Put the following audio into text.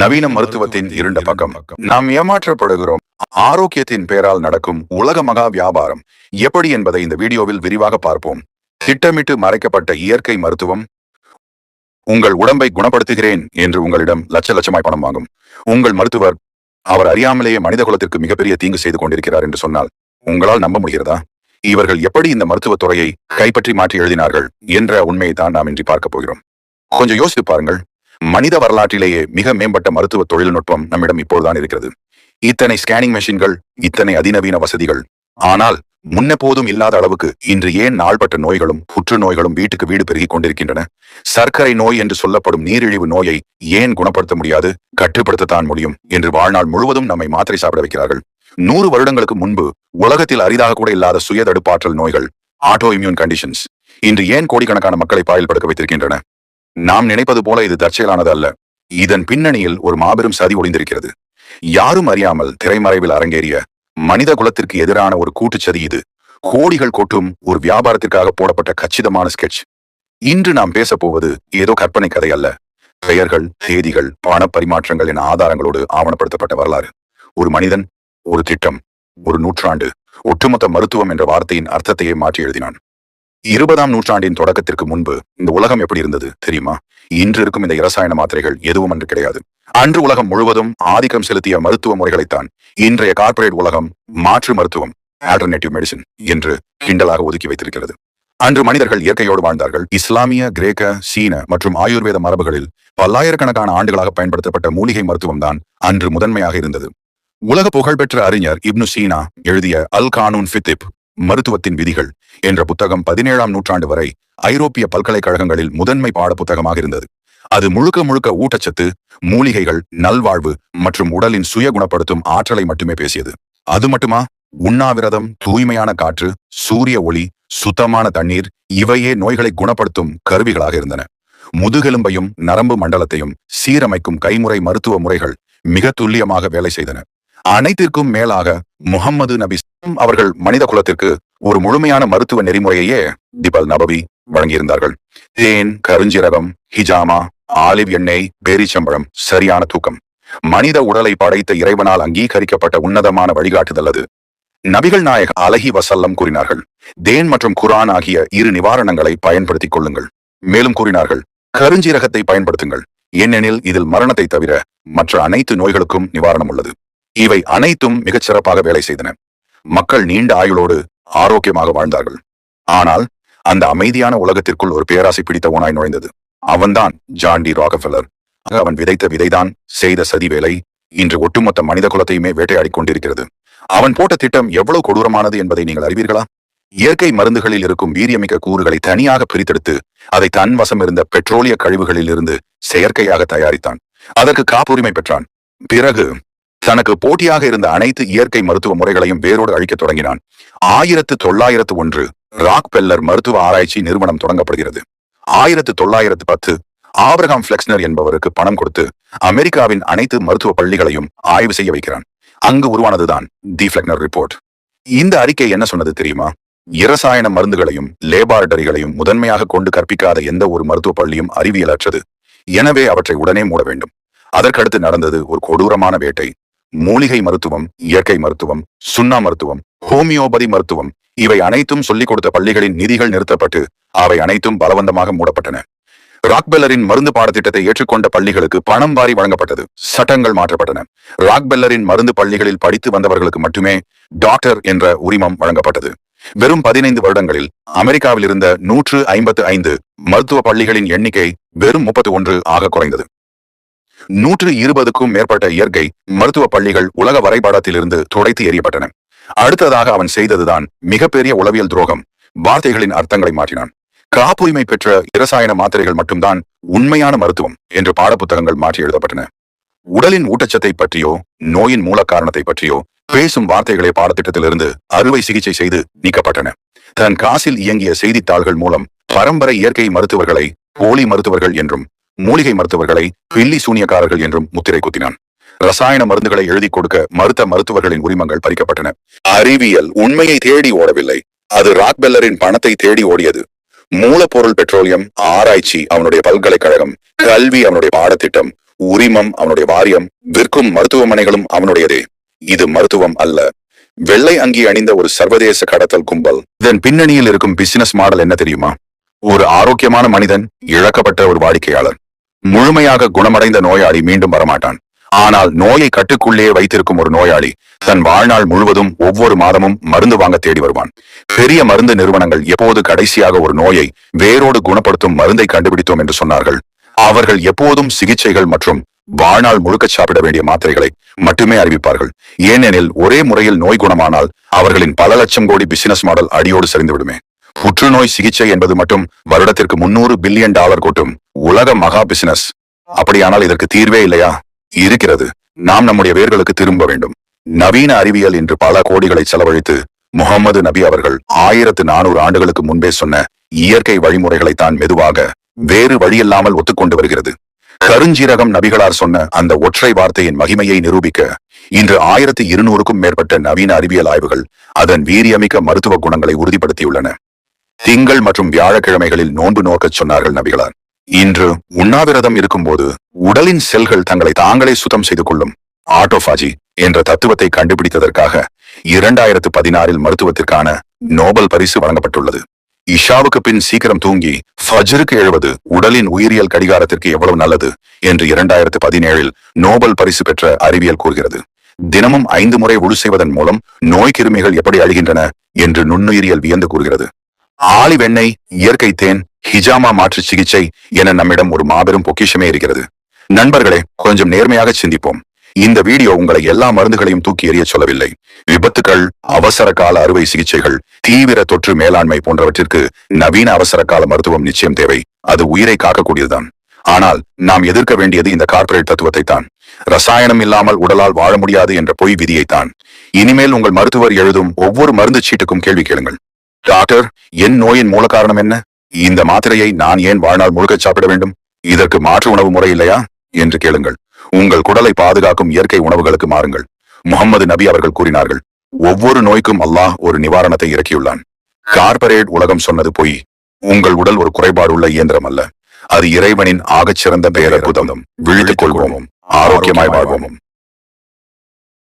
நவீன மருத்துவத்தின் இருண்ட பக்கம். நாம் ஏமாற்றப்படுகிறோம். ஆரோக்கியத்தின் பேரால் நடக்கும் உலக மகா வியாபாரம் எப்படி என்பதை இந்த வீடியோவில் விரிவாக பார்ப்போம். திட்டமிட்டு மறைக்கப்பட்ட இயற்கை மருத்துவம். உங்கள் உடம்பை குணப்படுத்துகிறேன் என்று உங்களிடம் லட்சமாய் பணம் வாங்கும் உங்கள் மருத்துவர் அவர் அறியாமலேயே மனித குலத்திற்கு மிகப்பெரிய தீங்கு செய்து கொண்டிருக்கிறார் என்று சொன்னால் உங்களால் நம்ப முடிகிறதா? இவர்கள் எப்படி இந்த மருத்துவத் துறையை கைப்பற்றி மாற்றி எழுதினார்கள் என்ற உண்மையை தான் நாம் இன்றி பார்க்க போகிறோம். கொஞ்சம் யோசித்து பாருங்கள். மனித வரலாற்றிலேயே மிக மேம்பட்ட மருத்துவ தொழில்நுட்பம் நம்மிடம் இப்போதுதான் இருக்கிறது. இத்தனை ஸ்கேனிங் மெஷின்கள், இத்தனை அதிநவீன வசதிகள். ஆனால் முன்னெப்போதும் இல்லாத அளவுக்கு இன்று ஏன் நாள்பட்ட நோய்களும் புற்றுநோய்களும் வீட்டுக்கு வீடு பெருகிக் கொண்டிருக்கின்றன? சர்க்கரை நோய் என்று சொல்லப்படும் நீரிழிவு நோயை ஏன் குணப்படுத்த முடியாது? கட்டுப்படுத்தத்தான் முடியும் என்று வாழ்நாள் முழுவதும் நம்மை மாத்திரை சாப்பிட வைக்கிறார்கள். 100 வருடங்களுக்கு முன்பு உலகத்தில் அரிதாக கூட இல்லாத சுய தடுப்பாற்றல் நோய்கள், ஆட்டோ இம்யூன் கண்டிஷன்ஸ், இன்று ஏன் கோடிக்கணக்கான மக்களை பாயில் படுக்க வைத்திருக்கின்றன? நாம் நினைப்பது போல இது தற்செயலானது அல்ல. இதன் பின்னணியில் ஒரு மாபெரும் சதி ஒளிந்திருக்கிறது. யாரும் அறியாமல் திரைமறைவில் அரங்கேறிய மனித குலத்திற்கு எதிரான ஒரு கூட்டுச்சதி இது. கோடிகள் கொட்டும் ஒரு வியாபாரத்திற்காக போடப்பட்ட கச்சிதமான ஸ்கெட்ச். இன்று நாம் பேச போவது ஏதோ கற்பனை கதை அல்ல. பெயர்கள், தேதிகள், பண பரிமாற்றங்கள் என ஆதாரங்களோடு ஆவணப்படுத்தப்பட்ட வரலாறு. ஒரு மனிதன், ஒரு திட்டம், ஒரு நூற்றாண்டு, ஒட்டுமொத்த மருத்துவம் என்ற வார்த்தையின் அர்த்தத்தையே மாற்றி எழுதினான். 20ஆம் நூற்றாண்டின் தொடக்கத்திற்கு முன்பு இந்த உலகம் எப்படி இருந்தது தெரியுமா? இன்று இருக்கும் இந்த இரசாயன மாத்திரைகள் எதுவும் அன்று கிடையாது. அன்று உலகம் முழுவதும் ஆதிக்கம் செலுத்திய மருத்துவ முறைகளைத்தான் இன்றைய கார்ப்பரேட் உலகம் மாற்று மருத்துவம், ஆல்டர்னேட்டிவ் மெடிசின் என்று கிண்டலாக ஒதுக்கி வைத்திருக்கிறது. அன்று மனிதர்கள் இயற்கையோடு வாழ்ந்தார்கள். இஸ்லாமிய, கிரேக்க, சீன மற்றும் ஆயுர்வேத மரபுகளில் பல்லாயிரக்கணக்கான ஆண்டுகளாக பயன்படுத்தப்பட்ட மூலிகை மருத்துவம் தான் அன்று முதன்மையாக இருந்தது. உலக புகழ்பெற்ற அறிஞர் இப்னு சீனா எழுதிய அல் கானூன் ஃபித்திப், மருத்துவத்தின் விதிகள் என்ற புத்தகம் 17ஆம் நூற்றாண்டு வரை ஐரோப்பிய பல்கலைக்கழகங்களில் முதன்மை பாட புத்தகமாக இருந்தது. அது முழுக்க ஊட்டச்சத்து, மூலிகைகள், நல்வாழ்வு மற்றும் உடலின் சுய குணப்படுத்தும் ஆற்றலை மட்டுமே பேசியது. அது மட்டுமா? உண்ணாவிரதம், தூய்மையான காற்று, சூரிய ஒளி, சுத்தமான தண்ணீர் இவையே நோய்களை குணப்படுத்தும் கருவிகளாக இருந்தன. முதுகெலும்பையும் நரம்பு மண்டலத்தையும் சீரமைக்கும் கைமுறை மருத்துவ முறைகள் மிக துல்லியமாக வேலை செய்தன. அனைத்திற்கும் மேலாக முஹம்மது நபி அவர்கள் மனித குலத்திற்கு ஒரு முழுமையான மருத்துவ நெறிமுறையையே திபல் நபவி வழங்கியிருந்தார்கள். தேன், கருஞ்சீரகம், ஹிஜாமா, ஆலிவ் எண்ணெய், பேரிச்சம்பழம், சரியான தூக்கம், மனித உடலை படைத்த இறைவனால் அங்கீகரிக்கப்பட்ட உன்னதமான வழிகாட்டுதல் அது. நபிகள் நாயகம் அலஹி வசல்லம் கூறினார்கள், தேன் மற்றும் குரான் ஆகிய 2 நிவாரணங்களை பயன்படுத்திக் கொள்ளுங்கள். மேலும் கூறினார்கள், கருஞ்சீரகத்தை பயன்படுத்துங்கள், ஏனெனில் இதில் மரணத்தை தவிர மற்ற அனைத்து நோய்களுக்கும் நிவாரணம் உள்ளது. இவை அனைத்தும் மிகச் சிறப்பாக வேலை செய்தன. மக்கள் நீண்ட ஆயுளோடு ஆரோக்கியமாக வாழ்ந்தார்கள். ஆனால் அந்த அமைதியான உலகத்திற்குள் ஒரு பேராசை பிடித்த ஓனாய் நுழைந்தது. அவன்தான் ஜான் டி ராக்கஃபெல்லர். அவன் விதைத்த விதைதான் செய்த சதி வேலை இன்று ஒட்டுமொத்த மனித குலத்தையுமே வேட்டையாடிக் கொண்டிருக்கிறது. அவன் போட்ட திட்டம் எவ்வளவு கொடூரமானது என்பதை நீங்கள் அறிவீர்களா? இயற்கை மருந்துகளில் இருக்கும் வீரியமிக்க கூறுகளை தனியாக பிரித்தெடுத்து அதை தன் வசம் இருந்த பெட்ரோலிய கழிவுகளில் இருந்து செயற்கையாக தயாரித்தான். அதற்கு காப்புரிமை பெற்றான். பிறகு தனக்கு போட்டியாக இருந்த அனைத்து இயற்கை மருத்துவ முறைகளையும் வேரோடு அழிக்கத் தொடங்கினான். 1901 ராக்பெல்லர் மருத்துவ ஆராய்ச்சி நிறுவனம் தொடங்கப்படுகிறது. 1910 ஆப்ரஹாம் ஃபிளெக்ஸ்னர் என்பவருக்கு பணம் கொடுத்து அமெரிக்காவின் அனைத்து மருத்துவ பள்ளிகளையும் ஆய்வு செய்ய வைக்கிறான். அங்கு உருவானதுதான் தி ஃபிளெக்னர் ரிப்போர்ட். இந்த அறிக்கை என்ன சொன்னது தெரியுமா? இரசாயன மருந்துகளையும் லேபார்டரிகளையும் முதன்மையாக கொண்டு கற்பிக்காத எந்த ஒரு மருத்துவ பள்ளியும் அறிவியலற்றது. எனவே அவற்றை உடனே மூட வேண்டும். அதற்கடுத்து நடந்தது ஒரு கொடூரமான வேட்டை. மூலிகை மருத்துவம், இயற்கை மருத்துவம், சுண்ணா மருத்துவம், ஹோமியோபதி மருத்துவம் இவை அனைத்தும் சொல்லிக் கொடுத்த பள்ளிகளின் நிதிகள் நிறுத்தப்பட்டு அவை அனைத்தும் பலவந்தமாக மூடப்பட்டன. ராக்பெல்லரின் மருந்து பாடத்திட்டத்தை ஏற்றுக்கொண்ட பள்ளிகளுக்கு பணம் வாரி வழங்கப்பட்டது. சட்டங்கள் மாற்றப்பட்டன. ராக்பெல்லரின் மருந்து பள்ளிகளில் படித்து வந்தவர்களுக்கு மட்டுமே டாக்டர் என்ற உரிமம் வழங்கப்பட்டது. வெறும் 15 வருடங்களில் அமெரிக்காவில் இருந்த 155 மருத்துவ பள்ளிகளின் எண்ணிக்கை வெறும் 31 ஆக குறைந்தது. 120க்கும் மேற்பட்ட இயற்கை மருத்துவ பள்ளிகள் உலக வரைபடத்திலிருந்து துடைத்து எறியப்பட்டன. அடுத்ததாக அவன் செய்ததுதான் மிகப்பெரிய உளவியல் துரோகம். வார்த்தைகளின் அர்த்தங்களை மாற்றினான். காப்புரிமை பெற்ற இரசாயன மாத்திரைகள் மட்டும்தான் உண்மையான மருத்துவம் என்று பாடப்புத்தகங்கள் மாற்றி எழுதப்பட்டன. உடலின் ஊட்டச்சத்தை பற்றியோ நோயின் மூல காரணத்தை பற்றியோ பேசும் வார்த்தைகளே பாடத்திட்டத்திலிருந்து அறுவை சிகிச்சை செய்து நீக்கப்பட்டன. தன் காசில் இயங்கிய செய்தித்தாள்கள் மூலம் பரம்பரை இயற்கை மருத்துவர்களை போலி மருத்துவர்கள் என்றும் மூலிகை மருத்துவர்களை பில்லி சூனியக்காரர்கள் என்றும் முத்திரை குத்தினான். ரசாயன மருந்துகளை எழுதி கொடுக்க மறுத்த மருத்துவர்களின் உரிமங்கள் பறிக்கப்பட்டன. அறிவியல் உண்மையை தேடி ஓடவில்லை, அது ராக்பெல்லரின் பணத்தை தேடி ஓடியது. மூலப்பொருள் பெட்ரோலியம், ஆராய்ச்சி அவனுடைய பல்கலைக்கழகம், கல்வி அவனுடைய பாடத்திட்டம், உரிமம் அவனுடைய வாரியம், விற்கும் மருத்துவமனைகளும் அவனுடையதே. இது மருத்துவம் அல்ல, வெள்ளை அங்கி அணிந்த ஒரு சர்வதேச கடத்தல் கும்பல். இதன் பின்னணியில் இருக்கும் பிசினஸ் மாடல் என்ன தெரியுமா? ஒரு ஆரோக்கியமான மனிதன், இழக்கப்பட்ட ஒரு வாடிக்கையாளர். முழுமையாக குணமடைந்த நோயாளி மீண்டும் வரமாட்டான். ஆனால் நோயை கட்டுக்குள்ளே வைத்திருக்கும் ஒரு நோயாளி தன் வாழ்நாள் முழுவதும் ஒவ்வொரு மாதமும் மருந்து வாங்க தேடி வருவான். பெரிய மருந்து நிறுவனங்கள் எப்போது கடைசியாக ஒரு நோயை வேரோடு குணப்படுத்தும் மருந்தை கண்டுபிடித்தோம் என்று சொன்னார்கள், அவர்கள் எப்போதும் சிகிச்சைகள் மற்றும் வாழ்நாள் முழுக்க சாப்பிட வேண்டிய மாத்திரைகளை மட்டுமே அறிவிப்பார்கள். ஏனெனில் ஒரே முறையில் நோய் குணமானால் அவர்களின் பல லட்சம் கோடி பிசினஸ் மாடல் அடியோடு சரிந்து விடுமே. புற்றுநோய் சிகிச்சை என்பது மட்டும் வருடத்திற்கு $300 பில்லியன் கொட்டும் உலக மகா பிசினஸ். அப்படியானால் இதற்கு தீர்வே இல்லையா? இருக்கிறது. நாம் நம்முடைய வேர்களுக்கு திரும்ப வேண்டும். நவீன அறிவியல் இன்று பல கோடிகளை செலவழித்து முகமது நபி அவர்கள் 1400 ஆண்டுகளுக்கு முன்பே சொன்ன இயற்கை வழிமுறைகளை தான் மெதுவாக வேறு வழியில்லாமல் ஒத்துக்கொண்டு வருகிறது. கருஞ்சீரகம் நபிகளார் சொன்ன அந்த ஒற்றை வார்த்தையின் மகிமையை நிரூபிக்க இன்று 1200க்கும் மேற்பட்ட நவீன அறிவியல் ஆய்வுகள் அதன் வீரியமிக்க மருத்துவ குணங்களை உறுதிப்படுத்தியுள்ளன. திங்கள் மற்றும் வியாழக்கிழமைகளில் நோன்பு நோக்கச் சொன்னார்கள் நபிகளார். இன்று உண்ணாவிரதம் இருக்கும்போது உடலின் செல்கள் தங்களை தாங்களே சுத்தம் செய்து கொள்ளும் ஆட்டோபாஜி என்ற தத்துவத்தை கண்டுபிடித்ததற்காக 2016 மருத்துவத்திற்கான நோபல் பரிசு வழங்கப்பட்டுள்ளது. இஷாவுக்கு பின் சீக்கிரம் தூங்கி ஃபஜ்ருக்கு எழுவது உடலின் உயிரியல் கடிகாரத்திற்கு எவ்வளவு நல்லது என்று 2017 நோபல் பரிசு பெற்ற அறிவியல் கூறுகிறது. தினமும் 5 முறை உழு செய்வதன் மூலம் நோய் கிருமிகள் எப்படி அழிகின்றன என்று நுண்ணுயிரியல் வியந்து கூறுகிறது. ஆலிவ் எண்ணெய், இயற்கை தேன், ஹிஜாமா மாற்று சிகிச்சை என நம்மிடம் ஒரு மாபெரும் பொக்கிஷமே இருக்கிறது. நண்பர்களே, கொஞ்சம் நேர்மையாக சிந்திப்போம். இந்த வீடியோ உங்களை எல்லா மருந்துகளையும் தூக்கி எறிய சொல்லவில்லை. விபத்துகள், அவசர கால அறுவை சிகிச்சைகள், தீவிர தொற்று மேலாண்மை போன்றவற்றிற்கு நவீன அவசர கால மருத்துவம் நிச்சயம் தேவை. அது உயிரை காக்கக்கூடியதுதான். ஆனால் நாம் எதிர்க்க வேண்டியது இந்த கார்ப்பரேட் தத்துவத்தை தான். ரசாயனம் இல்லாமல் உடலால் வாழ முடியாது என்ற பொய் விதியைத்தான். இனிமேல் உங்கள் மருத்துவர் எழுதும் ஒவ்வொரு மருந்து சீட்டுக்கும் கேள்வி கேளுங்கள். டாக்டர், என் நோயின் மூல காரணம் என்ன? இந்த மாத்திரையை நான் ஏன் வாழ்நாள் முழுக்க சாப்பிட வேண்டும்? இதற்கு மாற்று உணவு முறை இல்லையா என்று கேளுங்கள். உங்கள் குடலை பாதுகாக்கும் இயற்கை உணவுகளுக்கு மாறுங்கள். முகமது நபி அவர்கள் கூறினார்கள், ஒவ்வொரு நோய்க்கும் அல்லாஹ் ஒரு நிவாரணத்தை இறக்கியுள்ளான். கார்ப்பரேட் உலகம் சொன்னது பொய். உங்கள் உடல் ஒரு குறைபாடு உள்ள இயந்திரம் அல்ல, அது இறைவனின் ஆகச்சிறந்த பேரற்புதம். விழித்துக் கொள்வோம், ஆரோக்கியமாய் வாழ்வோம்.